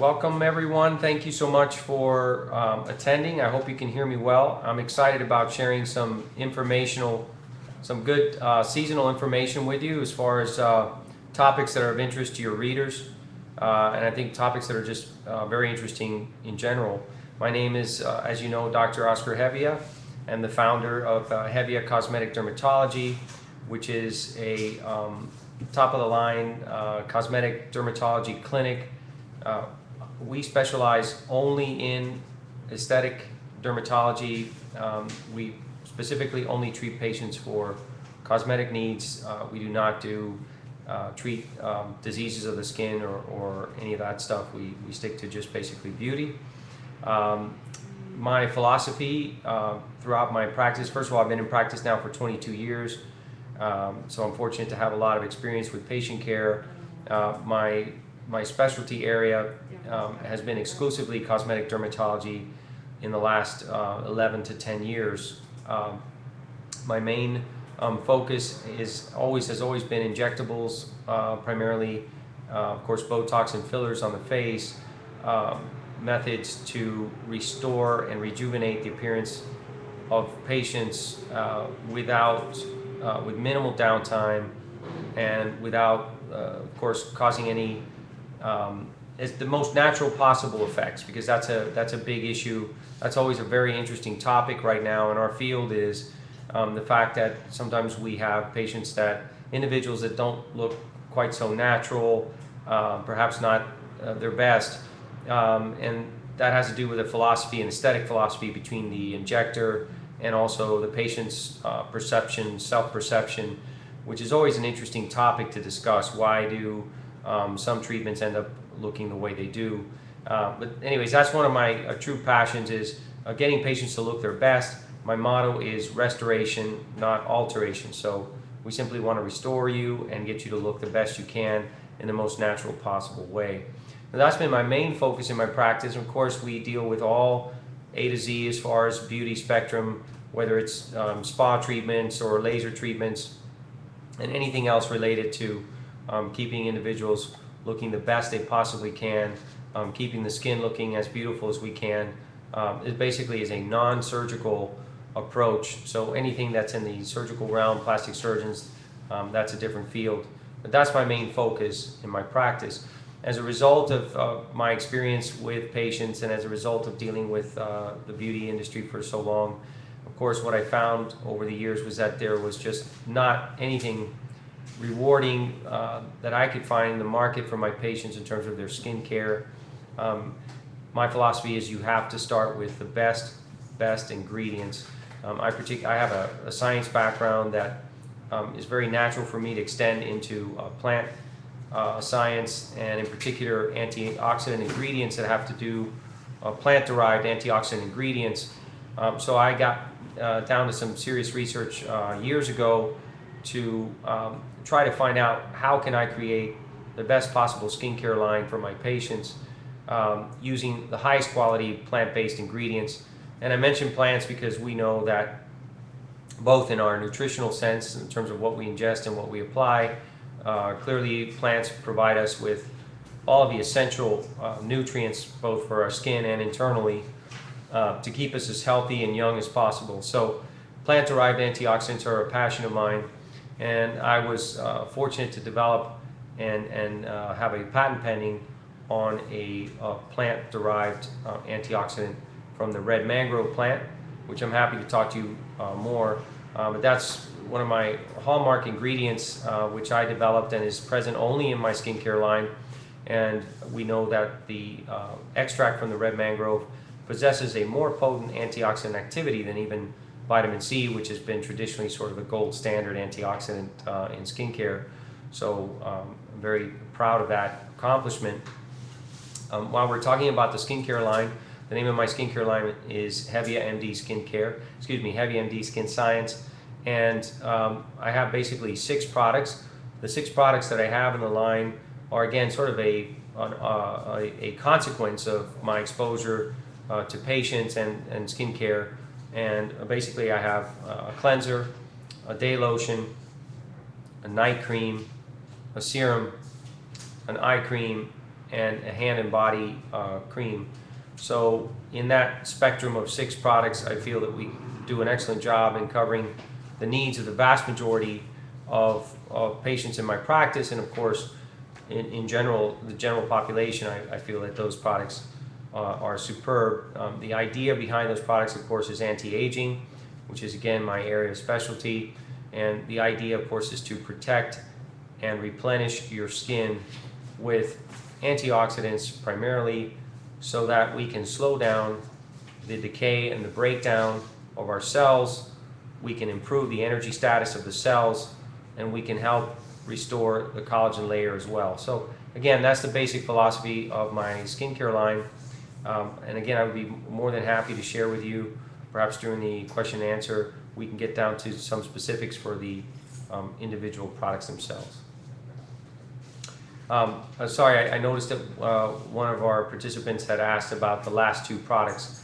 Welcome everyone. Thank you so much for attending. I hope you can hear me well. I'm excited about sharing some good seasonal information with you as far as topics that are of interest to your readers, and I think topics that are just very interesting in general. My name is, as you know, Dr. Oscar HEVIA. I'm the founder of HEVIA Cosmetic Dermatology, which is a top-of-the-line cosmetic dermatology clinic. We specialize only in aesthetic dermatology. We specifically only treat patients for cosmetic needs. We do not treat diseases of the skin or any of that stuff. We stick to just basically beauty. My philosophy throughout my practice, first of all, I've been in practice now for 22 years, so I'm fortunate to have a lot of experience with patient care. My specialty area has been exclusively cosmetic dermatology in the last 11 to 10 years. My main focus has always been injectables, primarily, of course, Botox and fillers on the face, methods to restore and rejuvenate the appearance of patients with minimal downtime and without, of course, causing any is the most natural possible effects, because that's a big issue. That's always a very interesting topic right now in our field, is the fact that sometimes we have individuals that don't look quite so natural, perhaps not their best, and that has to do with a philosophy, an aesthetic philosophy between the injector and also the patient's perception, self-perception, which is always an interesting topic to discuss. Why do some treatments end up looking the way they do? But anyways, that's one of my true passions, is getting patients to look their best. My motto is restoration, not alteration. So we simply want to restore you and get you to look the best you can in the most natural possible way. And that's been my main focus in my practice. Of course, we deal with all A to Z as far as beauty spectrum, whether it's spa treatments or laser treatments and anything else related to keeping individuals looking the best they possibly can, keeping the skin looking as beautiful as we can. It basically is a non-surgical approach. So anything that's in the surgical realm, plastic surgeons, that's a different field. But that's my main focus in my practice. As a result of my experience with patients and as a result of dealing with the beauty industry for so long, of course, what I found over the years was that there was just not anything rewarding that I could find in the market for my patients in terms of their skin care. My philosophy is you have to start with the best ingredients. I have a science background that is very natural for me to extend into plant science, and in particular antioxidant ingredients that have to do plant-derived antioxidant ingredients. So I got down to some serious research years ago to try to find out how can I create the best possible skincare line for my patients using the highest quality plant-based ingredients. And I mention plants because we know that both in our nutritional sense, in terms of what we ingest and what we apply, clearly plants provide us with all of the essential nutrients, both for our skin and internally, to keep us as healthy and young as possible. So plant-derived antioxidants are a passion of mine, and I was fortunate to develop and have a patent pending on a plant-derived antioxidant from the red mangrove plant, which I'm happy to talk to you more. But that's one of my hallmark ingredients, which I developed and is present only in my skincare line. And we know that the extract from the red mangrove possesses a more potent antioxidant activity than even vitamin C, which has been traditionally sort of a gold standard antioxidant in skincare. So I'm very proud of that accomplishment. While we're talking about the skincare line, the name of my skincare line is HEVIA MD HEVIA MD Skin Science, and I have basically 6 products. The 6 products that I have in the line are, again, sort of a consequence of my exposure to patients and skincare. And basically I have a cleanser, a day lotion, a night cream, a serum, an eye cream, and a hand and body cream. So in that spectrum of 6 products, I feel that we do an excellent job in covering the needs of the vast majority of patients in my practice, and of course in general, the general population. I feel that those products are superb. The idea behind those products, of course, is anti-aging, which is again my area of specialty, and the idea, of course, is to protect and replenish your skin with antioxidants primarily, so that we can slow down the decay and the breakdown of our cells. We can improve the energy status of the cells, and we can help restore the collagen layer as well. So again, that's the basic philosophy of my skincare line. And again, I would be more than happy to share with you, perhaps during the question and answer, we can get down to some specifics for the individual products themselves. Sorry, I noticed that one of our participants had asked about the last 2 products.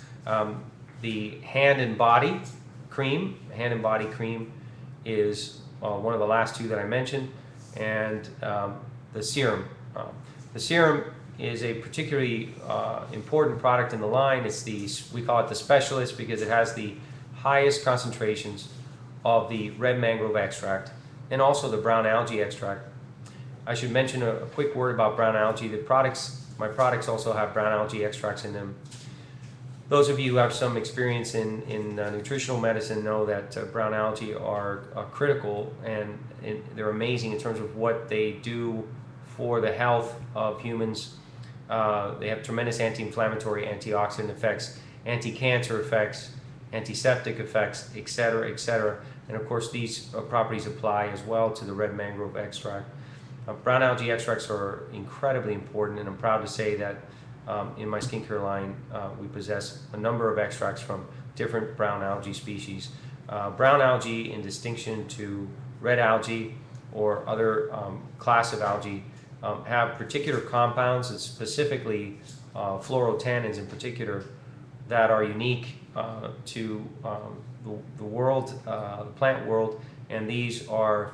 The hand and body cream is one of the last 2 that I mentioned, and the serum. The serum is a particularly important product in the line. We call it the specialist because it has the highest concentrations of the red mangrove extract and also the brown algae extract. I should mention a quick word about brown algae. My products also have brown algae extracts in them. Those of you who have some experience in nutritional medicine know that brown algae are critical, and they're amazing in terms of what they do for the health of humans. They have tremendous anti-inflammatory, antioxidant effects, anti-cancer effects, antiseptic effects, etc., etc. And of course, these properties apply as well to the red mangrove extract. Brown algae extracts are incredibly important, and I'm proud to say that in my skincare line, we possess a number of extracts from different brown algae species. Brown algae, in distinction to red algae or other class of algae, have particular compounds, and specifically fluorotannins in particular, that are unique to the world, the plant world, and these are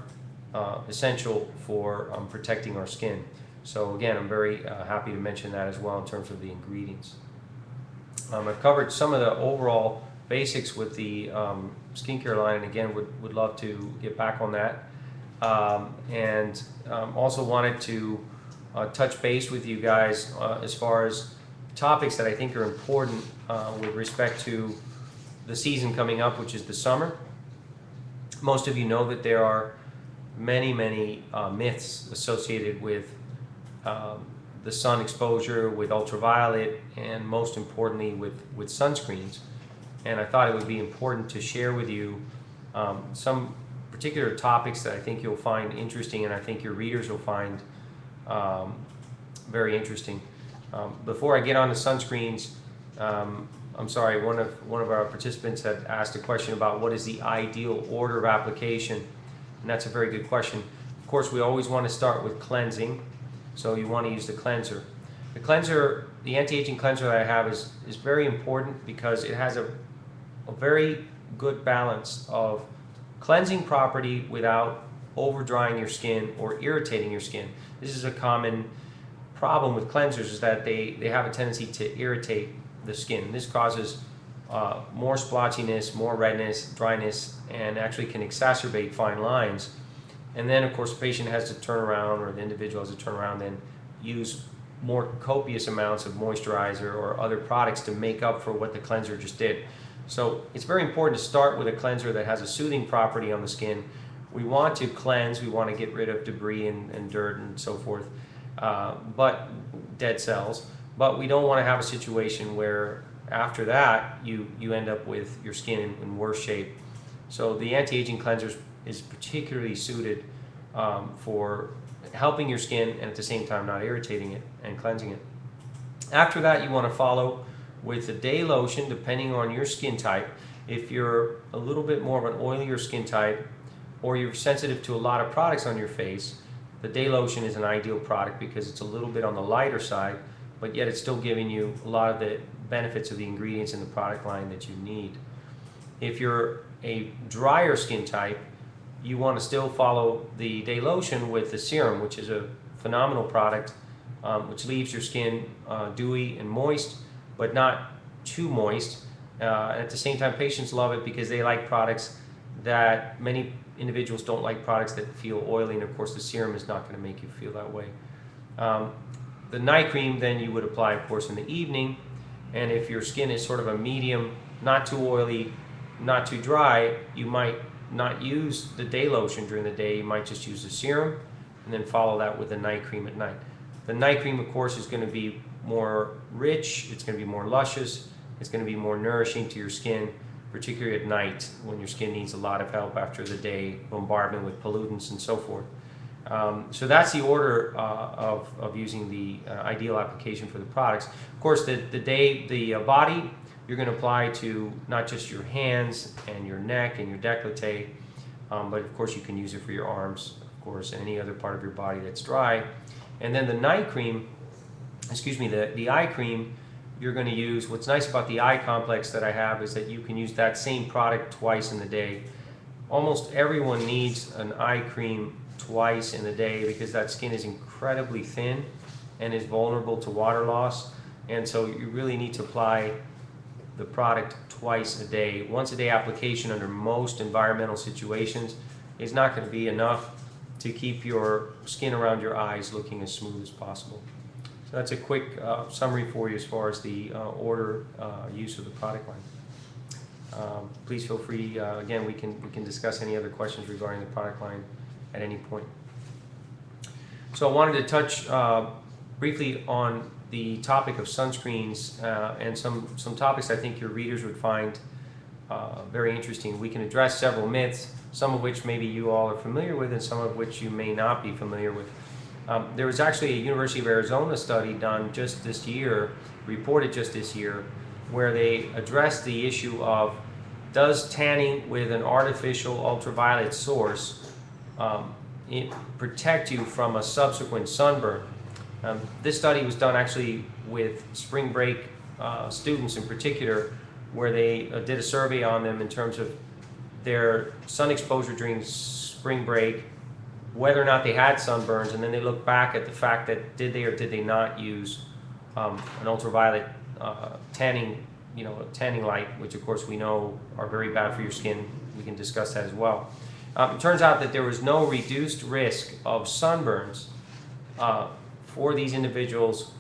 essential for protecting our skin. So again, I'm very happy to mention that as well in terms of the ingredients. I've covered some of the overall basics with the skincare line, and again would love to get back on that. Also wanted to touch base with you guys as far as topics that I think are important with respect to the season coming up, which is the summer. Most of you know that there are many myths associated with the sun exposure, with ultraviolet, and most importantly with sunscreens. And I thought it would be important to share with you some particular topics that I think you'll find interesting, and I think your readers will find very interesting. Before I get on to sunscreens, I'm sorry, one of our participants had asked a question about what is the ideal order of application, and that's a very good question. Of course, we always want to start with cleansing, so you want to use the cleanser. The cleanser, the anti-aging cleanser that I have is very important because it has a very good balance of cleansing property without over drying your skin or irritating your skin. This is a common problem with cleansers, is that they have a tendency to irritate the skin. This causes more splotchiness, more redness, dryness, and actually can exacerbate fine lines. And then of course the patient has to turn around, or the individual has to turn around and use more copious amounts of moisturizer or other products to make up for what the cleanser just did. So it's very important to start with a cleanser that has a soothing property on the skin. We want to cleanse, we want to get rid of debris and dirt and so forth, but dead cells. But we don't want to have a situation where after that you end up with your skin in worse shape. So the anti-aging cleanser is particularly suited for helping your skin and at the same time not irritating it and cleansing it. After that, you want to follow with a day lotion, depending on your skin type. If you're a little bit more of an oilier skin type, or you're sensitive to a lot of products on your face, the day lotion is an ideal product because it's a little bit on the lighter side, but yet it's still giving you a lot of the benefits of the ingredients in the product line that you need. If you're a drier skin type, you want to still follow the day lotion with the serum, which is a phenomenal product which leaves your skin dewy and moist, but not too moist. At the same time, patients love it because they like products that many individuals don't like, products that feel oily, and of course the serum is not going to make you feel that way. The night cream then you would apply, of course, in the evening, and if your skin is sort of a medium, not too oily, not too dry, you might not use the day lotion during the day. You might just use the serum and then follow that with the night cream at night. The night cream, of course, is going to be more rich, it's going to be more luscious, it's going to be more nourishing to your skin, particularly at night when your skin needs a lot of help after the day bombardment with pollutants and so forth. So that's the order of using the ideal application for the products. Of course, the body, you're going to apply to not just your hands and your neck and your décolleté, but of course you can use it for your arms, of course, and any other part of your body that's dry. And then the night cream, the eye cream, you're going to use, what's nice about the eye complex that I have is that you can use that same product twice in the day. Almost everyone needs an eye cream twice in the day because that skin is incredibly thin and is vulnerable to water loss, and so you really need to apply the product twice a day. Once a day application under most environmental situations is not going to be enough to keep your skin around your eyes looking as smooth as possible. So that's a quick summary for you as far as the use of the product line. Please feel free, again, we can discuss any other questions regarding the product line at any point. So I wanted to touch briefly on the topic of sunscreens and some topics I think your readers would find very interesting. We can address several myths, some of which maybe you all are familiar with and some of which you may not be familiar with. There was actually a University of Arizona study done just this year, reported just this year, where they addressed the issue of, does tanning with an artificial ultraviolet source protect you from a subsequent sunburn? This study was done actually with spring break students in particular, where they did a survey on them in terms of their sun exposure during spring break, whether or not they had sunburns, and then they look back at the fact that did they or did they not use an ultraviolet tanning light, which of course we know are very bad for your skin. We can discuss that as well. It turns out that there was no reduced risk of sunburns for these individuals,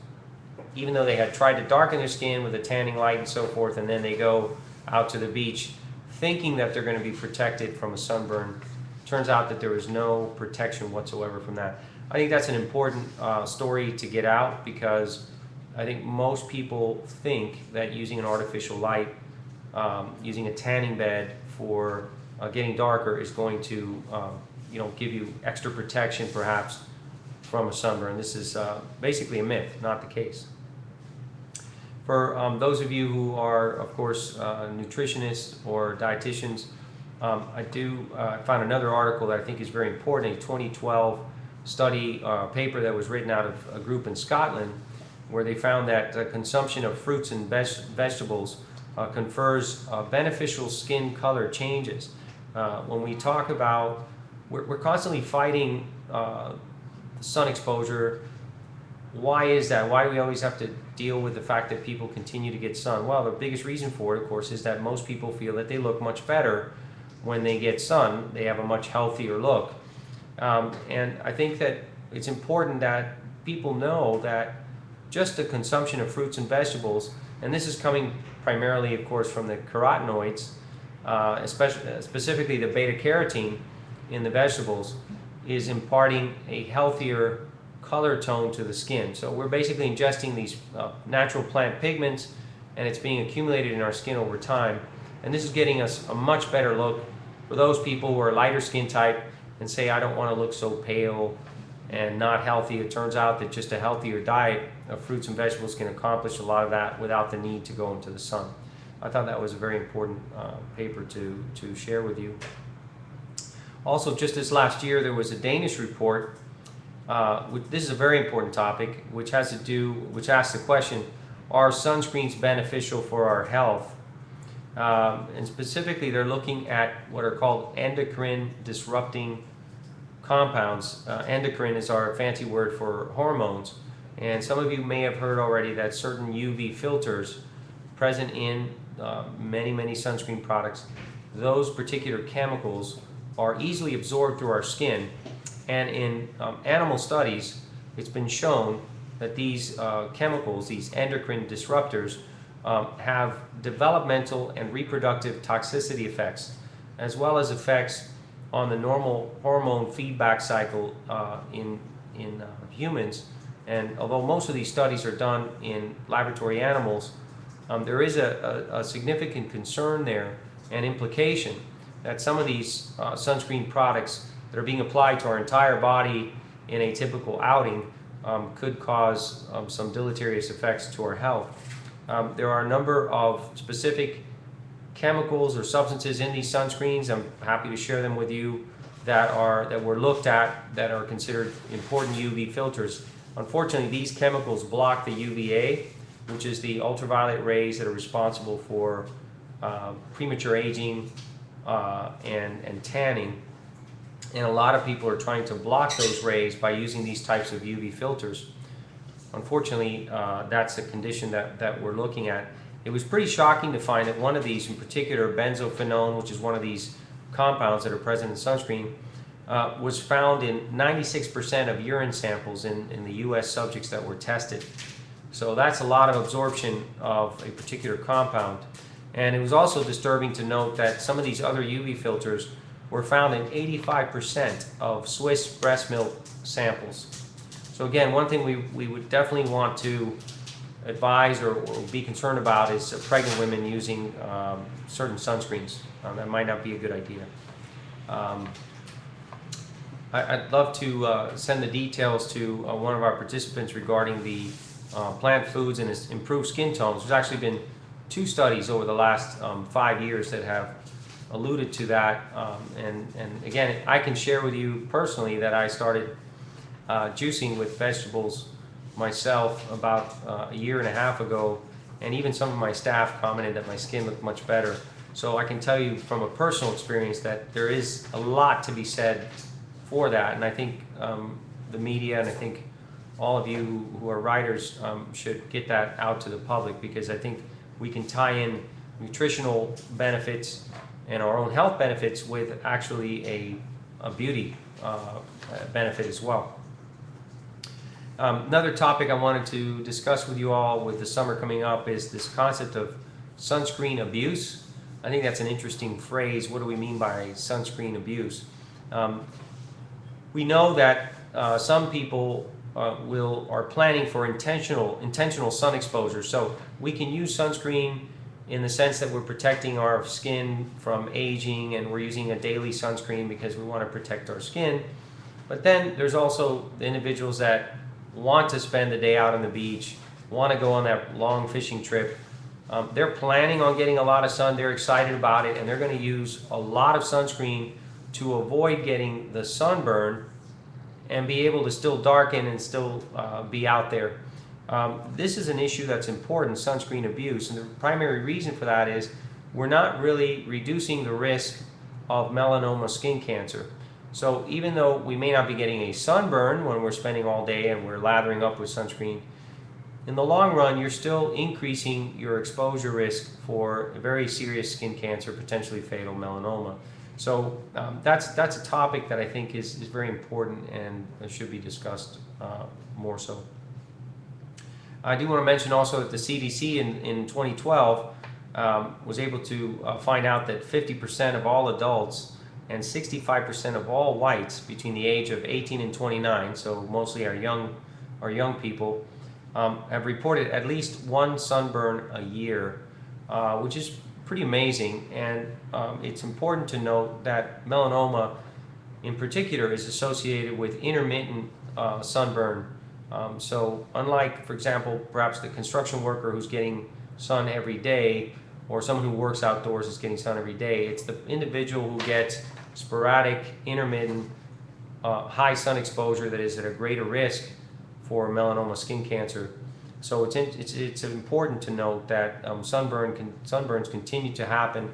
even though they had tried to darken their skin with a tanning light and so forth, and then they go out to the beach thinking that they're going to be protected from a sunburn. Turns out that there was no protection whatsoever from that. I think that's an important story to get out, because I think most people think that using an artificial light, using a tanning bed for getting darker is going to give you extra protection perhaps from a sunburn. This is basically a myth, not the case. For those of you who are, of course, nutritionists or dietitians, I found another article that I think is very important, a 2012 study paper that was written out of a group in Scotland, where they found that consumption of fruits and vegetables confers beneficial skin color changes. When we talk about, we're constantly fighting sun exposure. Why is that? Why do we always have to deal with the fact that people continue to get sun? Well, the biggest reason for it, of course, is that most people feel that they look much better when they get sun. They have a much healthier look. And I think that it's important that people know that just the consumption of fruits and vegetables, and this is coming primarily, of course, from the carotenoids, specifically the beta-carotene in the vegetables, is imparting a healthier color tone to the skin. So we're basically ingesting these natural plant pigments, and it's being accumulated in our skin over time. And this is getting us a much better look. For those people who are lighter skin type and say, I don't want to look so pale and not healthy, it turns out that just a healthier diet of fruits and vegetables can accomplish a lot of that without the need to go into the sun. I thought that was a very important paper to share with you. Also, just this last year, there was a Danish report. This is a very important topic, which asks the question: are sunscreens beneficial for our health? And specifically, they're looking at what are called endocrine disrupting compounds. Endocrine is our fancy word for hormones. And some of you may have heard already that certain UV filters present in many sunscreen products, those particular chemicals are easily absorbed through our skin. And in animal studies, it's been shown that these chemicals, these endocrine disruptors, have developmental and reproductive toxicity effects, as well as effects on the normal hormone feedback cycle in humans. And although most of these studies are done in laboratory animals, there is a significant concern there and implication that some of these sunscreen products that are being applied to our entire body in a typical outing could cause some deleterious effects to our health. There are a number of specific chemicals or substances in these sunscreens. I'm happy to share them with you that were looked at that are considered important UV filters. Unfortunately, these chemicals block the UVA, which is the ultraviolet rays that are responsible for premature aging and tanning. And a lot of people are trying to block those rays by using these types of UV filters. Unfortunately, that's a condition that we're looking at. It was pretty shocking to find that one of these, in particular benzophenone, which is one of these compounds that are present in sunscreen, was found in 96% of urine samples in the US subjects that were tested. So that's a lot of absorption of a particular compound. And it was also disturbing to note that some of these other UV filters were found in 85% of Swiss breast milk samples. So again, one thing we would definitely want to advise or be concerned about is pregnant women using certain sunscreens. That might not be a good idea. I'd love to send the details to one of our participants regarding the plant foods and improved skin tones. There's actually been 2 studies over the last 5 years that have alluded to that. And again, I can share with you personally that I started juicing with vegetables myself about a year and a half ago, and even some of my staff commented that my skin looked much better. So I can tell you from a personal experience that there is a lot to be said for that, and I think the media and I think all of you who are writers should get that out to the public, because I think we can tie in nutritional benefits and our own health benefits with actually a beauty benefit as well. Another topic I wanted to discuss with you all with the summer coming up is this concept of sunscreen abuse. I think that's an interesting phrase. What do we mean by sunscreen abuse? We know that some people are planning for intentional sun exposure. So we can use sunscreen in the sense that we're protecting our skin from aging, and we're using a daily sunscreen because we want to protect our skin. But then there's also the individuals that want to spend the day out on the beach, want to go on that long fishing trip. They're planning on getting a lot of sun, they're excited about it, and they're going to use a lot of sunscreen to avoid getting the sunburn and be able to still darken and still be out there. This is an issue that's important, sunscreen abuse, and the primary reason for that is we're not really reducing the risk of melanoma skin cancer. So even though we may not be getting a sunburn when we're spending all day and we're lathering up with sunscreen, in the long run you're still increasing your exposure risk for a very serious skin cancer, potentially fatal melanoma. So that's a topic that I think is very important and should be discussed more so. I do want to mention also that the CDC in 2012 was able to find out that 50% of all adults and 65% of all whites between the age of 18 and 29, so mostly our young people, have reported at least one sunburn a year, which is pretty amazing. And it's important to note that melanoma in particular is associated with intermittent sunburn. So unlike, for example, perhaps the construction worker who's getting sun every day, or someone who works outdoors is getting sun every day, it's the individual who gets sporadic, intermittent, high sun exposure that is at a greater risk for melanoma skin cancer. So it's important to note that sunburns continue to happen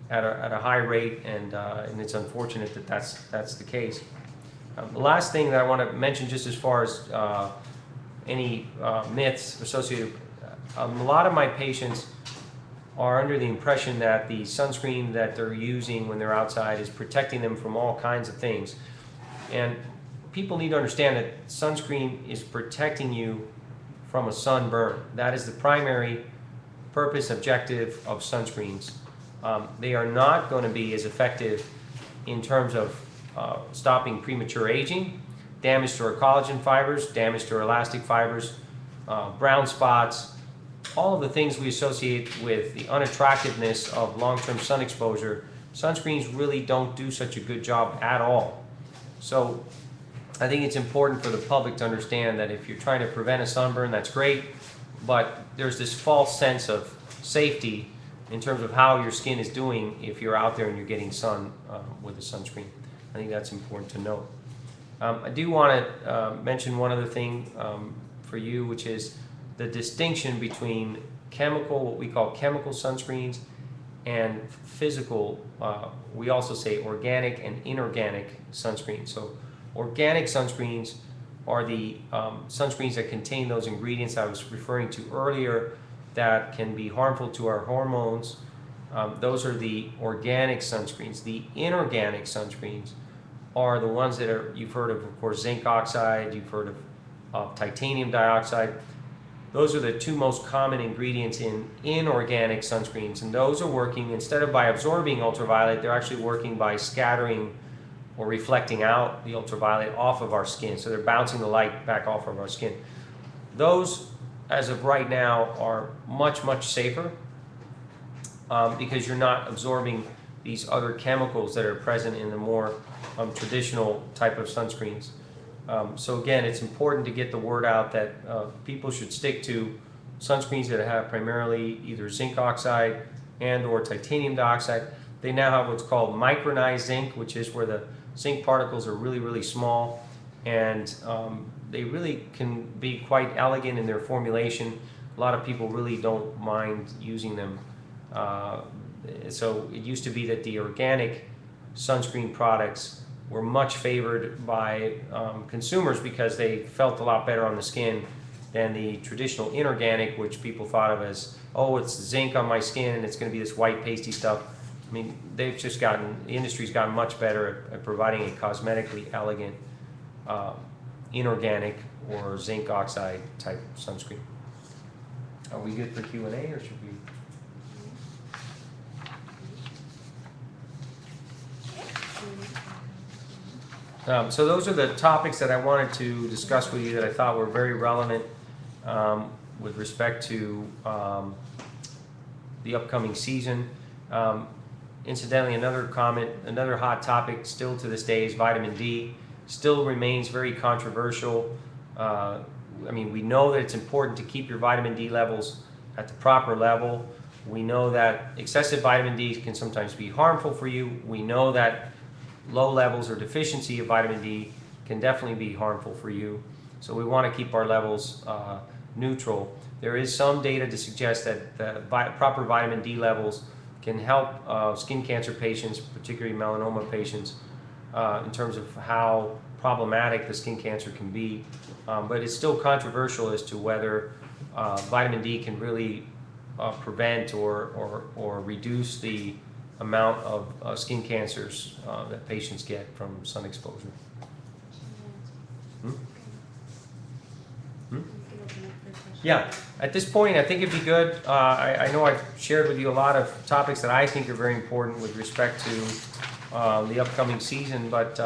at a high rate, and it's unfortunate that that's the case. The last thing that I want to mention, just as far as any myths associated. A lot of my patients are under the impression that the sunscreen that they're using when they're outside is protecting them from all kinds of things. And people need to understand that sunscreen is protecting you from a sunburn. That is the primary purpose, objective of sunscreens. They are not going to be as effective in terms of stopping premature aging, damage to our collagen fibers, damage to our elastic fibers, brown spots, all of the things we associate with the unattractiveness of long-term sun exposure. Sunscreens really don't do such a good job at all. So I think it's important for the public to understand that if you're trying to prevent a sunburn, that's great, but there's this false sense of safety in terms of how your skin is doing if you're out there and you're getting sun with a sunscreen. I think that's important to note. I do want to mention one other thing for you, which is the distinction between chemical, what we call chemical sunscreens, and physical, we also say organic and inorganic sunscreens. So organic sunscreens are the sunscreens that contain those ingredients I was referring to earlier that can be harmful to our hormones. Those are the organic sunscreens. The inorganic sunscreens are the ones that are, you've heard of course, zinc oxide, you've heard of titanium dioxide. Those are the two most common ingredients in inorganic sunscreens, and those are working, instead of by absorbing ultraviolet, they're actually working by scattering or reflecting out the ultraviolet off of our skin. So they're bouncing the light back off of our skin. Those, as of right now, are much, much safer because you're not absorbing these other chemicals that are present in the more traditional type of sunscreens. So again, it's important to get the word out that people should stick to sunscreens that have primarily either zinc oxide and or titanium dioxide. They now have what's called micronized zinc, which is where the zinc particles are really, really small, and they really can be quite elegant in their formulation. A lot of people really don't mind using them. So it used to be that the organic sunscreen products were much favored by consumers because they felt a lot better on the skin than the traditional inorganic, which people thought of as, oh, it's zinc on my skin and it's going to be this white pasty stuff. I mean, they've just gotten, the industry's gotten much better at providing a cosmetically elegant inorganic or zinc oxide type sunscreen. Are we good for Q&A, or should we? So those are the topics that I wanted to discuss with you that I thought were very relevant with respect to the upcoming season. Incidentally, another comment, another hot topic still to this day is vitamin D. Still remains very controversial. I mean, we know that it's important to keep your vitamin D levels at the proper level. We know that excessive vitamin D can sometimes be harmful for you. We know that low levels or deficiency of vitamin D can definitely be harmful for you. So we want to keep our levels neutral. There is some data to suggest that the proper vitamin D levels can help skin cancer patients, particularly melanoma patients, in terms of how problematic the skin cancer can be. But it's still controversial as to whether vitamin D can really prevent or reduce the amount of skin cancers that patients get from sun exposure. Yeah, at this point I think it'd be good. I know I've shared with you a lot of topics that I think are very important with respect to the upcoming season, but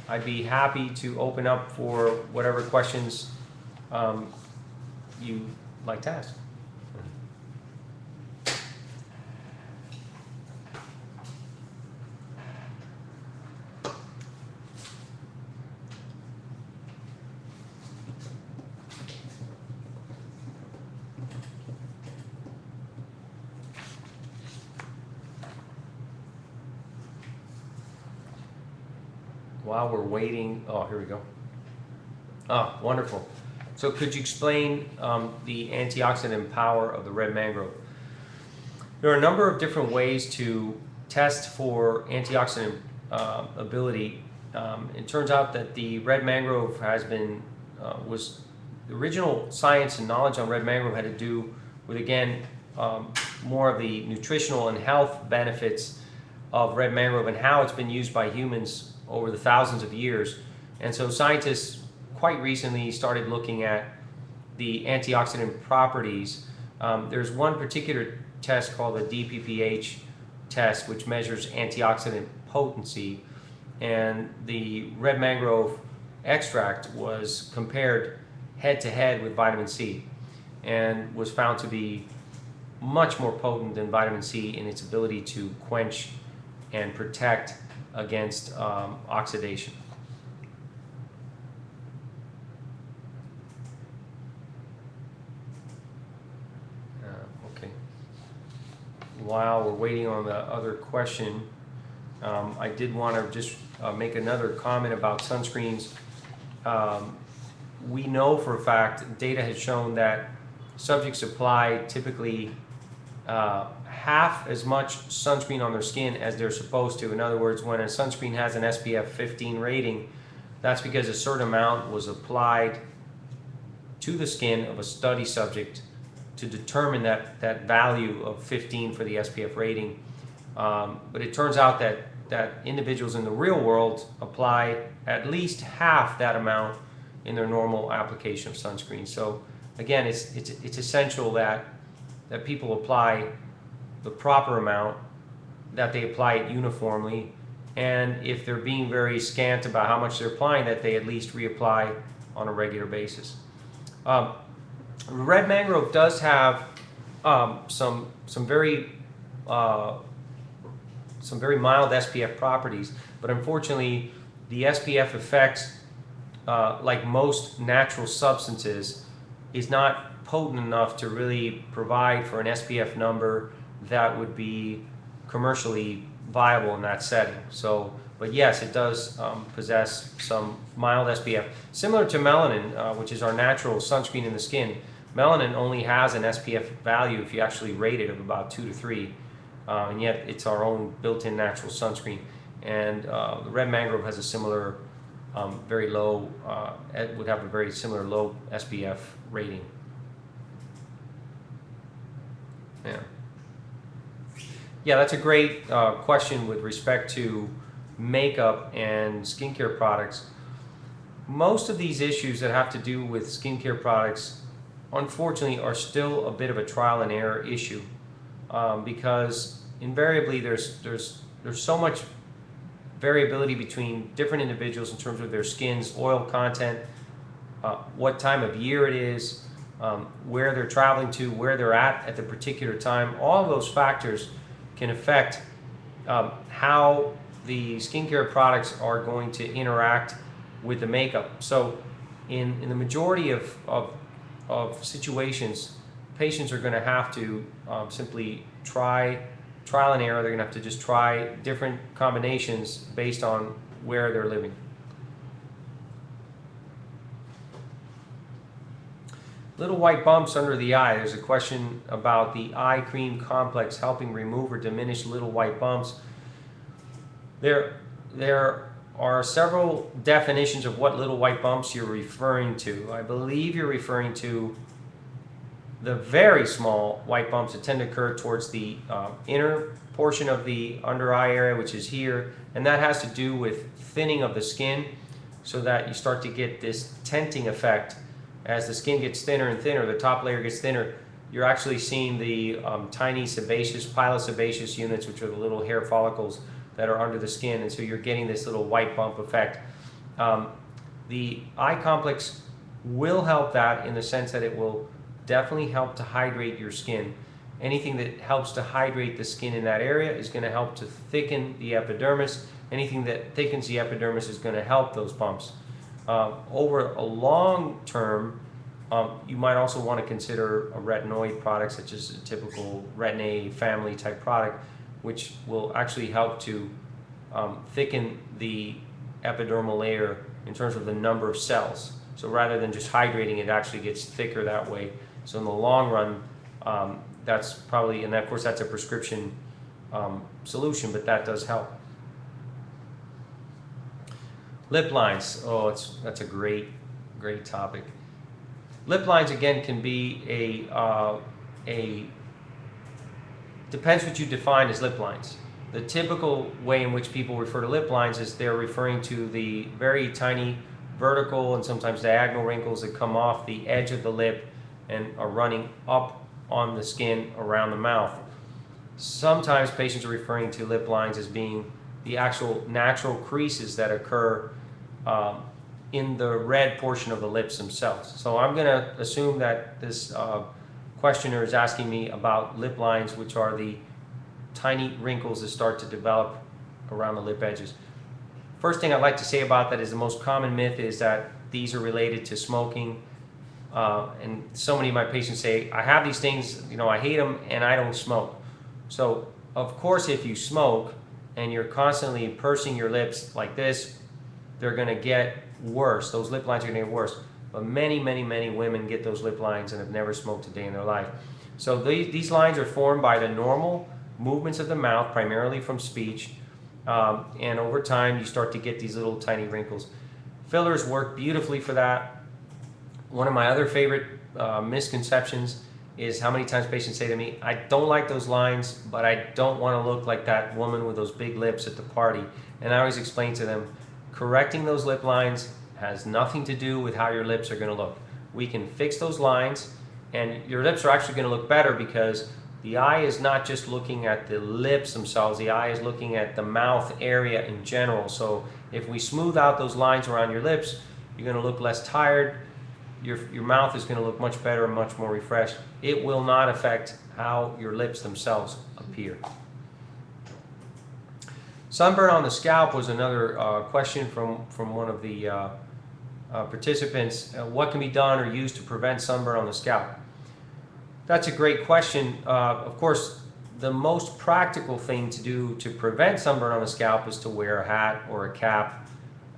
I'd be happy to open up for whatever questions you'd like to ask. While we're waiting, oh, here we go. Ah, wonderful. So could you explain the antioxidant power of the red mangrove? There are a number of different ways to test for antioxidant ability. It turns out that the red mangrove has been was the original science and knowledge on red mangrove had to do with, again, more of the nutritional and health benefits of red mangrove and how it's been used by humans over the thousands of years. And so scientists quite recently started looking at the antioxidant properties. There's one particular test called the DPPH test, which measures antioxidant potency, and the red mangrove extract was compared head to head with vitamin C and was found to be much more potent than vitamin C in its ability to quench and protect against oxidation. Okay. While we're waiting on the other question, I did want to just make another comment about sunscreens. We know for a fact, data has shown that subjects apply typically half as much sunscreen on their skin as they're supposed to. In other words, when a sunscreen has an SPF 15 rating, that's because a certain amount was applied to the skin of a study subject to determine that value of 15 for the SPF rating. But it turns out that individuals in the real world apply at least half that amount in their normal application of sunscreen. So again, it's essential that people apply the proper amount, that they apply it uniformly, and if they're being very scant about how much they're applying, that they at least reapply on a regular basis. Red mangrove does have some very mild SPF properties, but unfortunately the SPF effect, like most natural substances, is not potent enough to really provide for an SPF number that would be commercially viable in that setting. So, but yes, it does possess some mild SPF. Similar to melanin, which is our natural sunscreen in the skin, melanin only has an SPF value, if you actually rate it, of about 2 to 3. And yet it's our own built-in natural sunscreen. And the red mangrove has a similar, very low, would have a very similar low SPF rating. Yeah. Yeah, that's a great question with respect to makeup and skincare products. Most of these issues that have to do with skincare products, unfortunately, are still a bit of a trial and error issue, because invariably there's so much variability between different individuals in terms of their skin's oil content, what time of year it is, where they're traveling to, where they're at the particular time. All of those factors can affect how the skincare products are going to interact with the makeup. So in the majority of situations, patients are going to have to simply trial and error. They're going to have to just try different combinations based on where they're living. Little white bumps under the eye. There's a question about the eye cream complex helping remove or diminish little white bumps. There are several definitions of what little white bumps you're referring to. I believe you're referring to the very small white bumps that tend to occur towards the inner portion of the under eye area, which is here, and that has to do with thinning of the skin, so that you start to get this tenting effect. As the skin gets thinner and thinner, the top layer gets thinner, you're actually seeing the tiny sebaceous, pilosebaceous units, which are the little hair follicles that are under the skin, and so you're getting this little white bump effect. The eye complex will help that in the sense that it will definitely help to hydrate your skin. Anything that helps to hydrate the skin in that area is going to help to thicken the epidermis. Anything that thickens the epidermis is going to help those bumps. Over a long term, you might also want to consider a retinoid product, such as a typical Retin-A family type product, which will actually help to thicken the epidermal layer in terms of the number of cells. So rather than just hydrating, it actually gets thicker that way. So in the long run, that's probably, and of course that's a prescription solution, but that does help. Lip lines. Oh, that's a great topic. Lip lines, again, can be depends what you define as lip lines. The typical way in which people refer to lip lines is they're referring to the very tiny vertical and sometimes diagonal wrinkles that come off the edge of the lip and are running up on the skin around the mouth. Sometimes patients are referring to lip lines as being the actual natural creases that occur in the red portion of the lips themselves. So I'm going to assume that this questioner is asking me about lip lines, which are the tiny wrinkles that start to develop around the lip edges. First thing I'd like to say about that is the most common myth is that these are related to smoking. And so many of my patients say, I have these things, I hate them and I don't smoke. So of course, if you smoke and you're constantly pursing your lips like this, they're going to get worse. Those lip lines are going to get worse. But many, many, many women get those lip lines and have never smoked a day in their life. So these lines are formed by the normal movements of the mouth, primarily from speech. And over time, you start to get these little tiny wrinkles. Fillers work beautifully for that. One of my other favorite misconceptions is how many times patients say to me, I don't like those lines, but I don't want to look like that woman with those big lips at the party. And I always explain to them, correcting those lip lines has nothing to do with how your lips are going to look. We can fix those lines, and your lips are actually going to look better because the eye is not just looking at the lips themselves, the eye is looking at the mouth area in general. So if we smooth out those lines around your lips, you're going to look less tired. Your mouth is going to look much better and much more refreshed. It will not affect how your lips themselves appear. Sunburn on the scalp was another question from one of the participants. What can be done or used to prevent sunburn on the scalp? That's a great question. Of course, the most practical thing to do to prevent sunburn on the scalp is to wear a hat or a cap.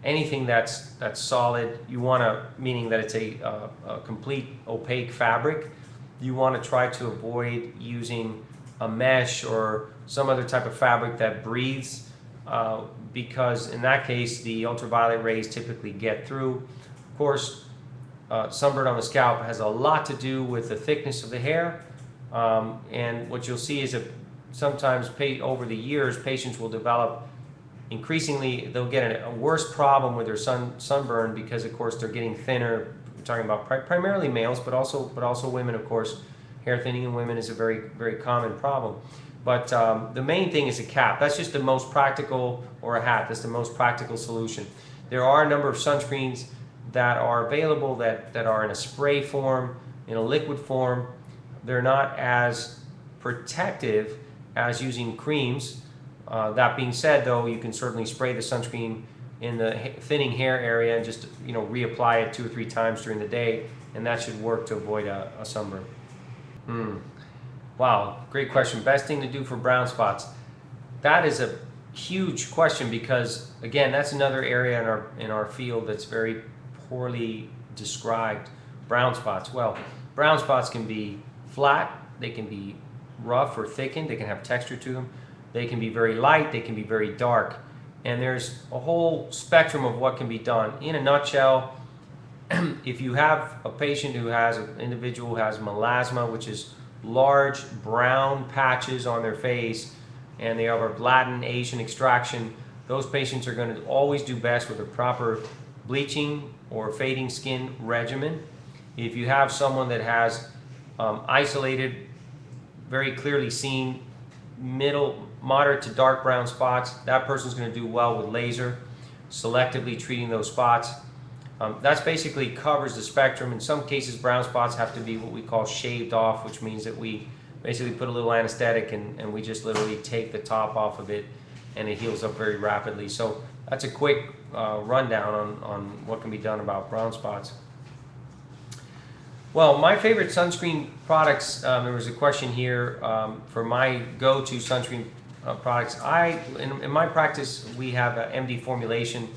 Anything that's solid, you want to, meaning that it's a complete opaque fabric, you want to try to avoid using a mesh or some other type of fabric that breathes, because in that case the ultraviolet rays typically get through. Of course, sunburn on the scalp has a lot to do with the thickness of the hair, and what you'll see is that sometimes over the years patients will develop increasingly, they'll get a worse problem with their sunburn because of course they're getting thinner. We're talking about primarily males, but also women, of course. Hair thinning in women is a very, very common problem. But the main thing is a cap. That's just the most practical, or a hat. That's the most practical solution. There are a number of sunscreens that are available that are in a spray form, in a liquid form. They're not as protective as using creams. That being said, though, you can certainly spray the sunscreen in the thinning hair area and just reapply it 2 or 3 times during the day, and that should work to avoid a sunburn. Wow, great question. Best thing to do for brown spots. That is a huge question because, again, that's another area in our field that's very poorly described. Brown spots. Well, brown spots can be flat, they can be rough or thickened, they can have texture to them, they can be very light, they can be very dark, and there's a whole spectrum of what can be done. In a nutshell, if you have a patient who has, an individual who has melasma, which is large brown patches on their face, and they have a Latin Asian extraction, those patients are going to always do best with a proper bleaching or fading skin regimen. If you have someone that has isolated, very clearly seen moderate to dark brown spots, that person's going to do well with laser, selectively treating those spots. That's basically covers the spectrum. In some cases, brown spots have to be what we call shaved off, which means that we basically put a little anesthetic and we just literally take the top off of it and it heals up very rapidly. So that's a quick rundown on what can be done about brown spots. Well, my favorite sunscreen products, there was a question here for my go-to sunscreen products. In my practice, we have an MD formulation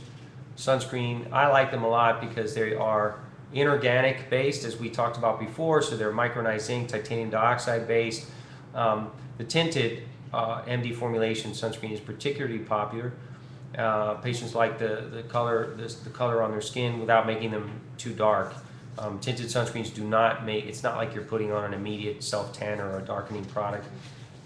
sunscreen. I like them a lot because they are inorganic based, as we talked about before, so they're micronized zinc, titanium dioxide based. The tinted MD formulation sunscreen is particularly popular. Patients like the color on their skin without making them too dark. Tinted sunscreens do not make, it's not like you're putting on an immediate self-tanner or a darkening product.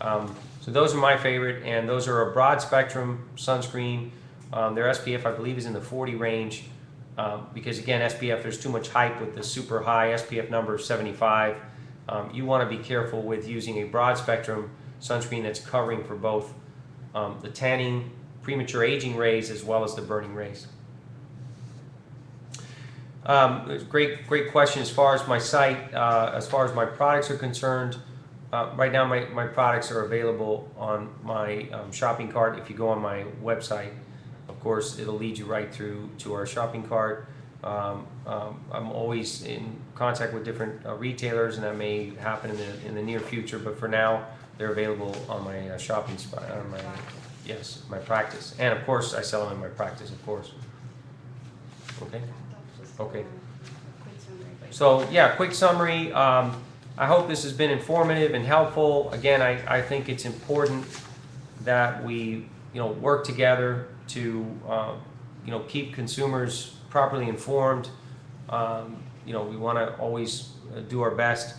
So those are my favorite, and those are a broad spectrum sunscreen. Their SPF, I believe, is in the 40 range, because again, SPF, there's too much hype with the super high SPF number of 75. You want to be careful with using a broad spectrum sunscreen that's covering for both the tanning, premature aging rays, as well as the burning rays. Great question. As far as my site, as far as my products are concerned, right now my products are available on my shopping cart. If you go on my website, of course, it'll lead you right through to our shopping cart. I'm always in contact with different retailers, and that may happen in the near future, but for now, they're available on my shopping spot, on my practice. And of course, I sell them in my practice, of course. Okay? Okay. So yeah, quick summary. I hope this has been informative and helpful. Again, I think it's important that we work together to keep consumers properly informed. We want to always do our best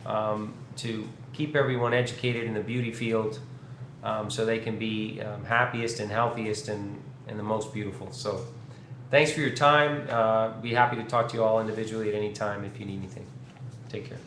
to keep everyone educated in the beauty field, so they can be happiest and healthiest and the most beautiful. So thanks for your time. Be happy to talk to you all individually at any time if you need anything. Take care.